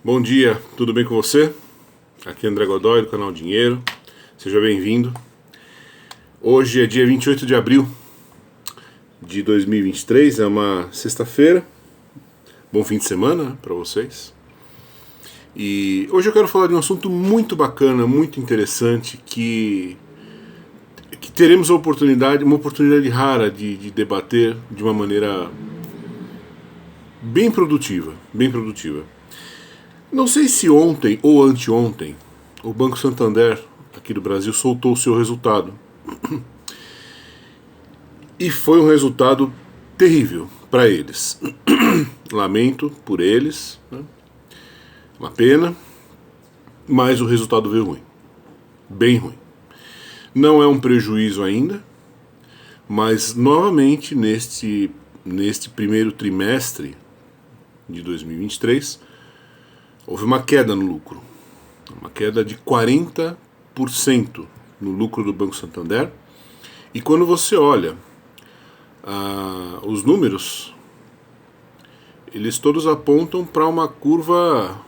Bom dia, tudo bem com você? Aqui é André Godoy do canal Dinheiro, seja bem-vindo. Hoje é dia 28 de abril de 2023, é uma sexta-feira. Bom fim de semana para vocês. E hoje eu quero falar de um assunto muito bacana, muito interessante, que teremos uma oportunidade rara de debater de uma maneira bem produtiva, bem produtiva. Não sei se ontem ou anteontem o Banco Santander aqui do Brasil soltou o seu resultado. E foi um resultado terrível para eles. Lamento por eles, né? Uma pena, mas o resultado veio ruim. Bem ruim. Não é um prejuízo ainda, mas novamente neste primeiro trimestre de 2023 houve uma queda no lucro. Uma queda de 40% no lucro do Banco Santander. E quando você olha os números, eles todos apontam para uma curva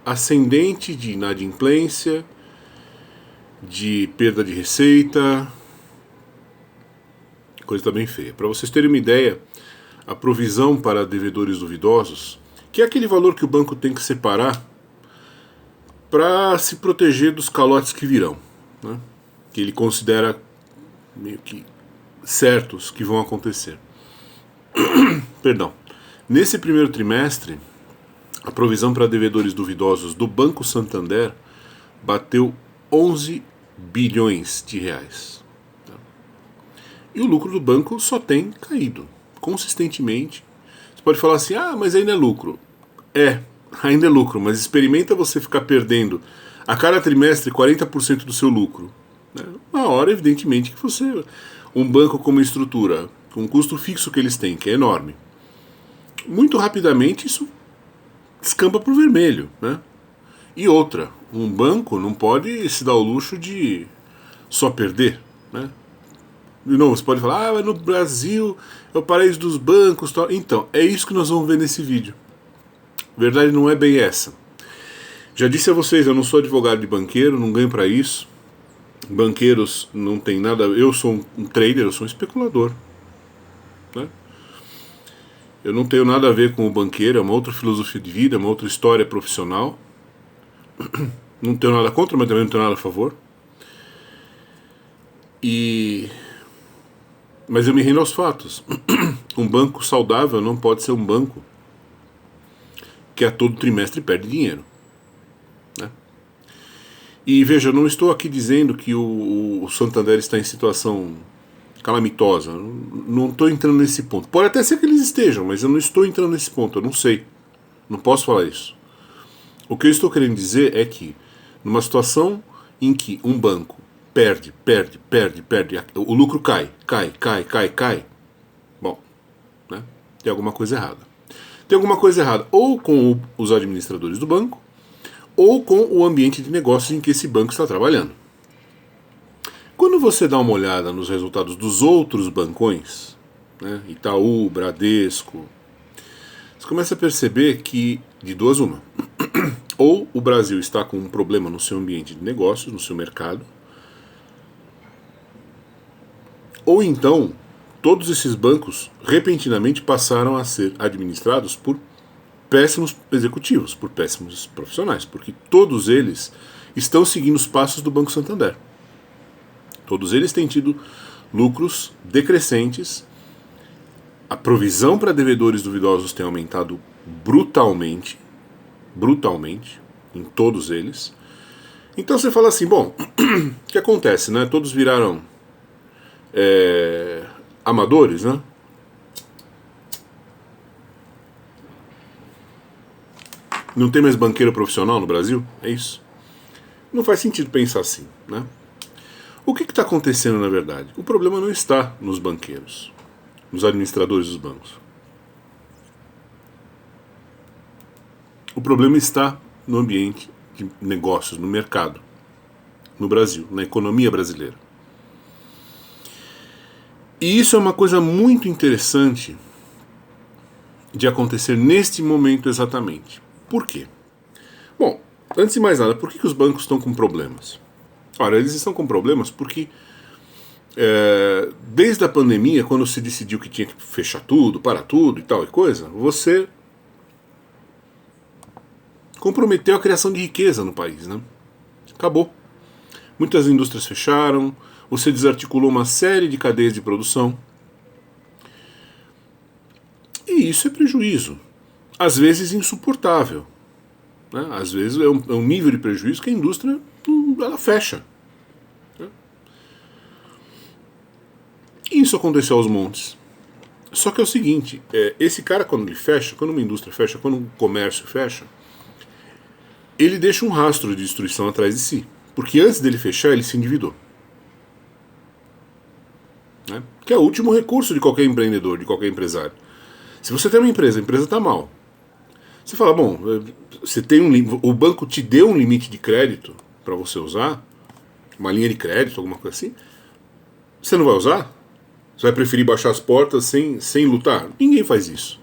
ascendente de inadimplência, de perda de receita, coisa está bem feia. Para vocês terem uma ideia, a provisão para devedores duvidosos, que é aquele valor que o banco tem que separar para se proteger dos calotes que virão, né? Que ele considera meio que certos que vão acontecer. Perdão. Nesse primeiro trimestre, a provisão para devedores duvidosos do Banco Santander bateu 11 bilhões de reais. E o lucro do banco só tem caído consistentemente. Você pode falar assim, mas ainda é lucro. Ainda é lucro, mas experimenta você ficar perdendo a cada trimestre 40% do seu lucro. Uma hora, evidentemente, que você... Um banco com uma estrutura, com um custo fixo que eles têm, que é enorme, muito rapidamente isso descamba para o vermelho, né? E outra, um banco não pode se dar o luxo de só perder, né? De novo, você pode falar, mas no Brasil é o paraíso dos bancos, tal. Então, é isso que nós vamos ver nesse vídeo. A verdade não é bem essa. Já disse a vocês, eu não sou advogado de banqueiro, não ganho para isso. Banqueiros não tem nada... Eu sou um trader, eu sou um especulador, né? Eu não tenho nada a ver com o banqueiro, é uma outra filosofia de vida, é uma outra história profissional. Não tenho nada contra, mas também não tenho nada a favor. Mas eu me rendo aos fatos. Um banco saudável não pode ser um banco que a todo trimestre perde dinheiro, né? E veja, eu não estou aqui dizendo que o Santander está em situação calamitosa. Não estou entrando nesse ponto. Pode até ser que eles estejam, mas eu não estou entrando nesse ponto. Eu não sei. Não posso falar isso. O que eu estou querendo dizer é que, numa situação em que um banco perde, o lucro cai. Bom, né? Tem alguma coisa errada. Tem alguma coisa errada ou com os administradores do banco, ou com o ambiente de negócios em que esse banco está trabalhando. Quando você dá uma olhada nos resultados dos outros bancões, né, Itaú, Bradesco, você começa a perceber que, de duas uma, ou o Brasil está com um problema no seu ambiente de negócios, no seu mercado, ou então todos esses bancos repentinamente passaram a ser administrados por péssimos executivos, por péssimos profissionais, porque todos eles estão seguindo os passos do Banco Santander. Todos eles têm tido lucros decrescentes, a provisão para devedores duvidosos tem aumentado brutalmente, em todos eles. Então você fala assim, bom, o que acontece, né? Todos viraram amadores, né? Não tem mais banqueiro profissional no Brasil? É isso? Não faz sentido pensar assim, né? O que está acontecendo na verdade? O problema não está nos banqueiros, nos administradores dos bancos. O problema está no ambiente de negócios, no mercado, no Brasil, na economia brasileira. E isso é uma coisa muito interessante de acontecer neste momento exatamente. Por quê? Bom, antes de mais nada, por que os bancos estão com problemas? Ora, eles estão com problemas porque desde a pandemia, quando se decidiu que tinha que fechar tudo, parar tudo e tal e coisa, você comprometeu a criação de riqueza no país, né? Acabou. Muitas indústrias fecharam, você desarticulou uma série de cadeias de produção. E isso é prejuízo. Às vezes insuportável. Né? Às vezes é um nível de prejuízo que a indústria ela fecha. Né? E isso aconteceu aos montes. Só que é o seguinte, esse cara quando ele fecha, quando uma indústria fecha, quando um comércio fecha, ele deixa um rastro de destruição atrás de si. Porque antes dele fechar, ele se endividou. Né? Que é o último recurso de qualquer empreendedor, de qualquer empresário. Se você tem uma empresa, a empresa está mal. Você fala, bom, você tem o banco te deu um limite de crédito para você usar, uma linha de crédito, alguma coisa assim, você não vai usar? Você vai preferir baixar as portas sem lutar? Ninguém faz isso.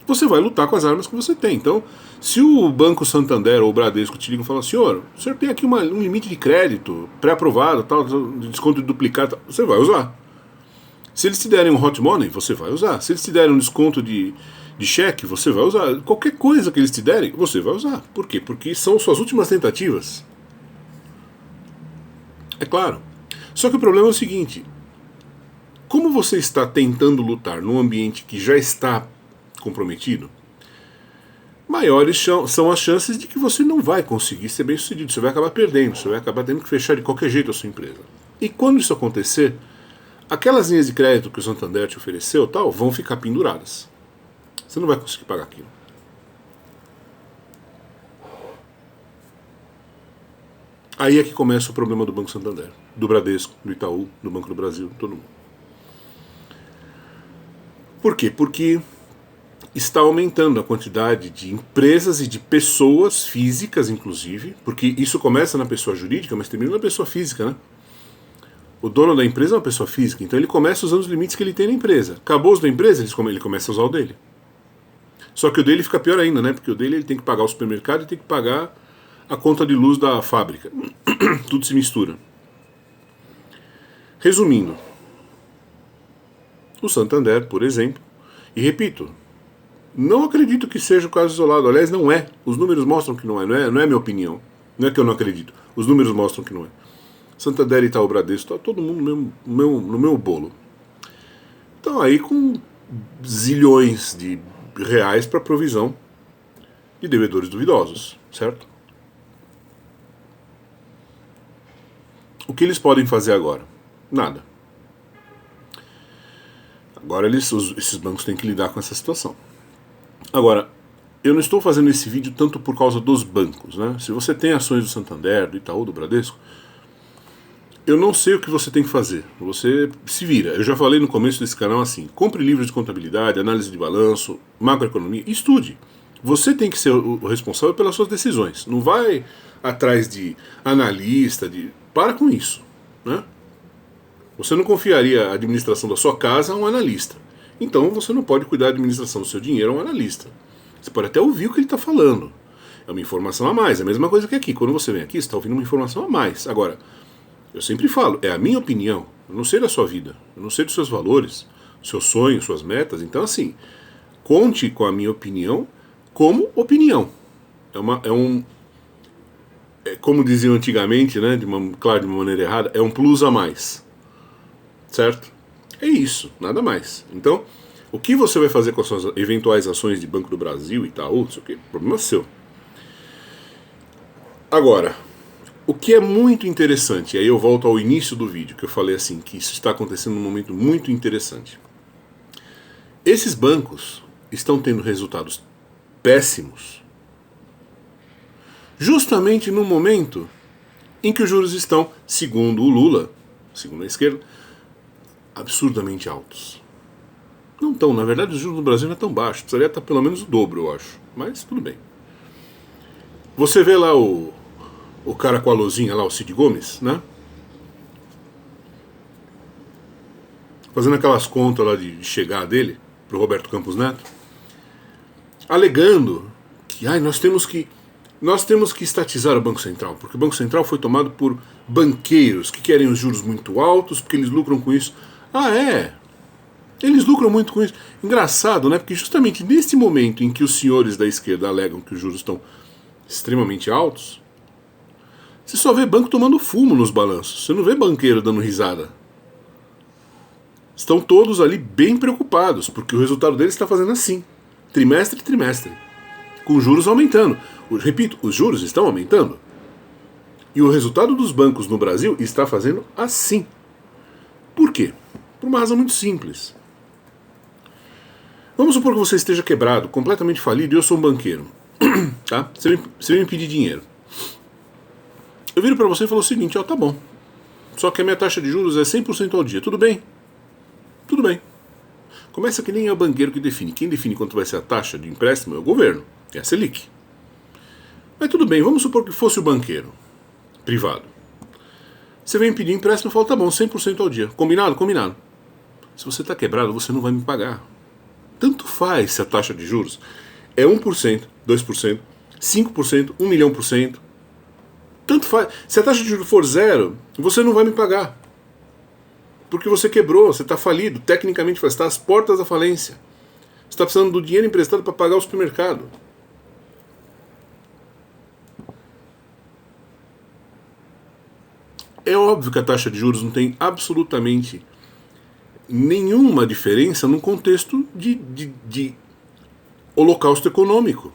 Você vai lutar com as armas que você tem. Então, se o Banco Santander ou o Bradesco te ligam e falam, senhor, o senhor tem aqui um limite de crédito pré-aprovado, tal, de desconto de duplicado, você vai usar. Se eles te derem um hot money, você vai usar. Se eles te derem um desconto de cheque, você vai usar. Qualquer coisa que eles te derem, você vai usar. Por quê? Porque são suas últimas tentativas. É claro. Só que o problema é o seguinte, como você está tentando lutar num ambiente que já está comprometido, maiores são as chances de que você não vai conseguir ser bem sucedido. Você vai acabar perdendo, você vai acabar tendo que fechar de qualquer jeito a sua empresa. E quando isso acontecer, aquelas linhas de crédito que o Santander te ofereceu tal, vão ficar penduradas. Você não vai conseguir pagar aquilo. Aí é que começa o problema do Banco Santander, do Bradesco, do Itaú, do Banco do Brasil, todo mundo. Por quê? Porque está aumentando a quantidade de empresas e de pessoas físicas, inclusive, porque isso começa na pessoa jurídica, mas termina na pessoa física, né? O dono da empresa é uma pessoa física, então ele começa usando os limites que ele tem na empresa. Acabou os da empresa, ele começa a usar o dele. Só que o dele fica pior ainda, né? Porque o dele ele tem que pagar o supermercado e tem que pagar a conta de luz da fábrica. Tudo se mistura. Resumindo, o Santander, por exemplo, e repito, não acredito que seja o caso isolado. Aliás, não é. Os números mostram que não é. Não é minha opinião. Não é que eu não acredito. Os números mostram que não é. Santander, Itaú, Bradesco, está todo mundo no meu bolo. Então aí com zilhões de reais para provisão de devedores duvidosos, certo? O que eles podem fazer agora? Nada. Agora esses bancos têm que lidar com essa situação. Agora, eu não estou fazendo esse vídeo tanto por causa dos bancos, né? Se você tem ações do Santander, do Itaú, do Bradesco, eu não sei o que você tem que fazer. Você se vira. Eu já falei no começo desse canal assim, compre livros de contabilidade, análise de balanço, macroeconomia, estude. Você tem que ser o responsável pelas suas decisões. Não vai atrás de analista, para com isso, né? Você não confiaria a administração da sua casa a um analista. Então você não pode cuidar da administração do seu dinheiro a um analista. Você pode até ouvir o que ele está falando. É uma informação a mais. É a mesma coisa que aqui. Quando você vem aqui, você está ouvindo uma informação a mais. Agora, eu sempre falo, é a minha opinião. Eu não sei da sua vida. Eu não sei dos seus valores, seus sonhos, suas metas. Então, assim, conte com a minha opinião como opinião. Como diziam antigamente, né, claro, de uma maneira errada, é um plus a mais. Certo? É isso, nada mais. Então, o que você vai fazer com as suas eventuais ações de Banco do Brasil, Itaú, não sei o que, problema seu. Agora, o que é muito interessante, aí eu volto ao início do vídeo, que eu falei assim, que isso está acontecendo num momento muito interessante. Esses bancos estão tendo resultados péssimos, justamente no momento em que os juros estão, segundo o Lula, segundo a esquerda, absurdamente altos. Não estão, na verdade os juros no Brasil não é tão baixo, precisaria estar pelo menos o dobro, eu acho, mas tudo bem. Você vê lá o cara com a luzinha lá, o Cid Gomes, né? Fazendo aquelas contas lá de chegar dele pro Roberto Campos Neto, alegando que nós temos que nós temos que estatizar o Banco Central, porque o Banco Central foi tomado por banqueiros que querem os juros muito altos, porque eles lucram com isso. Ah, é? Eles lucram muito com isso. Engraçado, né? Porque justamente nesse momento em que os senhores da esquerda alegam que os juros estão extremamente altos, você só vê banco tomando fumo nos balanços. Você não vê banqueiro dando risada. Estão todos ali bem preocupados, porque o resultado deles está fazendo assim, trimestre a trimestre, com juros aumentando. Repito, os juros estão aumentando. E o resultado dos bancos no Brasil está fazendo assim. Por quê? Por uma razão muito simples. Vamos supor que você esteja quebrado, completamente falido, e eu sou um banqueiro. Tá? Você vem me pedir dinheiro. Eu viro para você e falo o seguinte: ó, tá bom. Só que a minha taxa de juros é 100% ao dia. Tudo bem? Tudo bem. Começa que nem é o banqueiro que define. Quem define quanto vai ser a taxa de empréstimo é o governo. É a Selic. Mas tudo bem, vamos supor que fosse o banqueiro privado. Você vem pedir empréstimo e fala, tá bom, 100% ao dia. Combinado? Combinado. Se você está quebrado, você não vai me pagar. Tanto faz se a taxa de juros é 1%, 2%, 5%, 1 milhão por cento. Tanto faz. Se a taxa de juros for zero, você não vai me pagar. Porque você quebrou, você está falido. Tecnicamente, você está às portas da falência. Você está precisando do dinheiro emprestado para pagar o supermercado. É óbvio que a taxa de juros não tem absolutamente nenhuma diferença num contexto de holocausto econômico.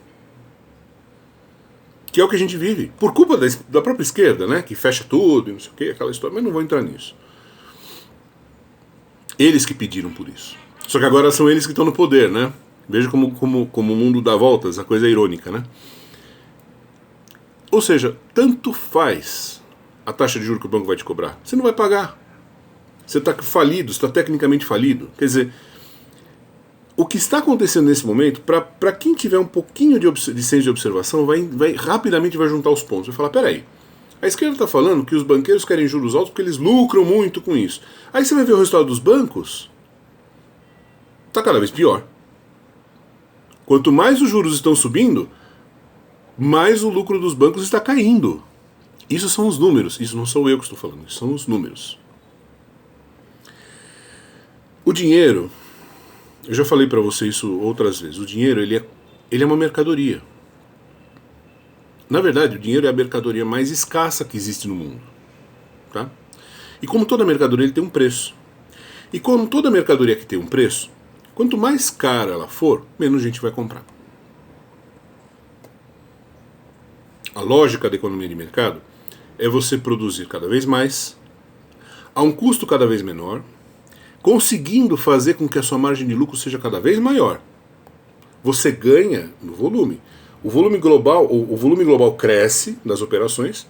Que é o que a gente vive. Por culpa da própria esquerda, né? Que fecha tudo e não sei o que, aquela história. Mas não vou entrar nisso. Eles que pediram por isso. Só que agora são eles que estão no poder, né? Veja como o mundo dá voltas, a coisa é irônica, né? Ou seja, tanto faz a taxa de juros que o banco vai te cobrar. Você não vai pagar. Você está falido, você está tecnicamente falido. Quer dizer, o que está acontecendo nesse momento, para quem tiver um pouquinho de senso de observação, rapidamente vai juntar os pontos. Vai falar, peraí, a esquerda está falando que os banqueiros querem juros altos porque eles lucram muito com isso. Aí você vai ver o resultado dos bancos, está cada vez pior. Quanto mais os juros estão subindo, mais o lucro dos bancos está caindo. Isso são os números, isso não sou eu que estou falando, isso são os números. O dinheiro, eu já falei para você isso outras vezes, o dinheiro ele é uma mercadoria. Na verdade, o dinheiro é a mercadoria mais escassa que existe no mundo. Tá? E como toda mercadoria, ele tem um preço. E como toda mercadoria que tem um preço, quanto mais cara ela for, menos gente vai comprar. A lógica da economia de mercado é você produzir cada vez mais, a um custo cada vez menor, conseguindo fazer com que a sua margem de lucro seja cada vez maior. Você ganha no volume. O volume global cresce das operações,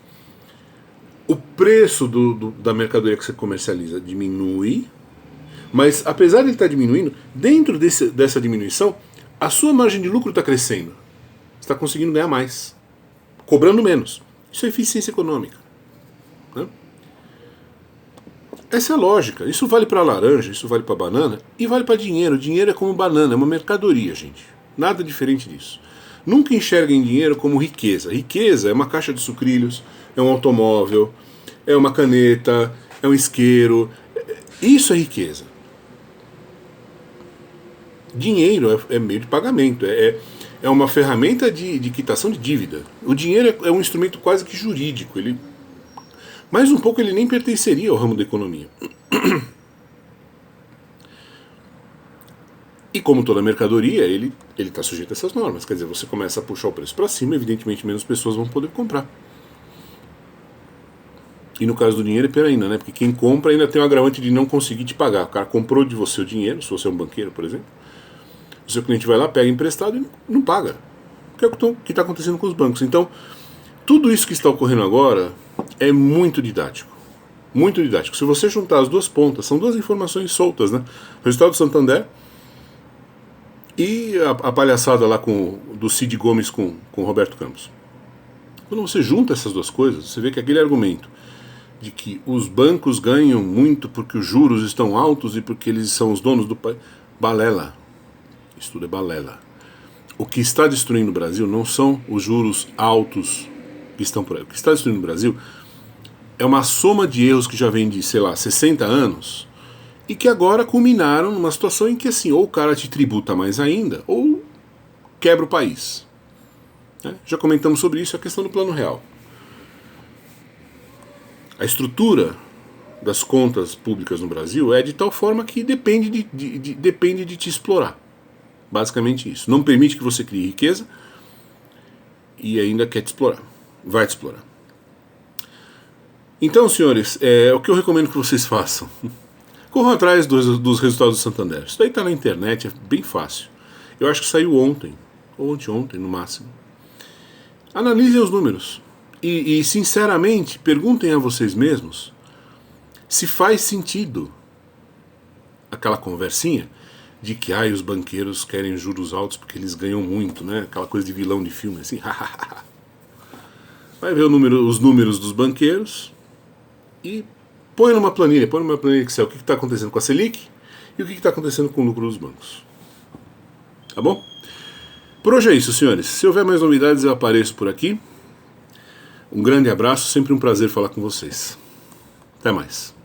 o preço da mercadoria que você comercializa diminui, mas apesar de ele estar diminuindo, dentro dessa diminuição, a sua margem de lucro está crescendo. Você está conseguindo ganhar mais, cobrando menos. Isso é eficiência econômica. Né? Essa é a lógica. Isso vale para laranja, isso vale para banana e vale para dinheiro. Dinheiro é como banana, é uma mercadoria, gente. Nada diferente disso. Nunca enxerguem dinheiro como riqueza. Riqueza é uma caixa de sucrilhos, é um automóvel, é uma caneta, é um isqueiro. Isso é riqueza. Dinheiro é meio de pagamento, é uma ferramenta de quitação de dívida. O dinheiro é um instrumento quase que jurídico. Mais um pouco ele nem pertenceria ao ramo da economia. E como toda mercadoria, ele está sujeito a essas normas. Quer dizer, você começa a puxar o preço para cima, evidentemente menos pessoas vão poder comprar. E no caso do dinheiro é pior ainda, né? Porque quem compra ainda tem o agravante de não conseguir te pagar. O cara comprou de você o dinheiro, se você é um banqueiro, por exemplo. O seu cliente vai lá, pega emprestado e não paga. Que é o que está acontecendo com os bancos. Então, tudo isso que está ocorrendo agora é muito didático. Muito didático. Se você juntar as duas pontas, são duas informações soltas, né? O resultado do Santander e a palhaçada lá do Cid Gomes com Roberto Campos. Quando você junta essas duas coisas, você vê que aquele argumento de que os bancos ganham muito porque os juros estão altos e porque eles são os donos do país, balela. Isso tudo é balela. o que está destruindo o Brasil não são os juros altos que estão por aí. O que está destruindo o Brasil é uma soma de erros que já vem de, sei lá, 60 anos e que agora culminaram numa situação em que, assim, ou o cara te tributa mais ainda, ou quebra o país. Já comentamos sobre isso, a questão do Plano Real. A estrutura das contas públicas no Brasil é de tal forma que depende de te explorar. Basicamente isso. Não permite que você crie riqueza e ainda quer te explorar. Vai te explorar. Então, senhores, o que eu recomendo que vocês façam. Corram atrás dos resultados do Santander. Isso daí está na internet, é bem fácil. Eu acho que saiu ontem, ou anteontem no máximo. Analisem os números. E sinceramente, perguntem a vocês mesmos se faz sentido aquela conversinha de que os banqueiros querem juros altos porque eles ganham muito, né? Aquela coisa de vilão de filme, assim. Vai ver os números dos banqueiros e põe numa planilha Excel o que está acontecendo com a Selic e o que está acontecendo com o lucro dos bancos. Tá bom? Por hoje é isso, senhores. Se houver mais novidades, eu apareço por aqui. Um grande abraço, sempre um prazer falar com vocês. Até mais.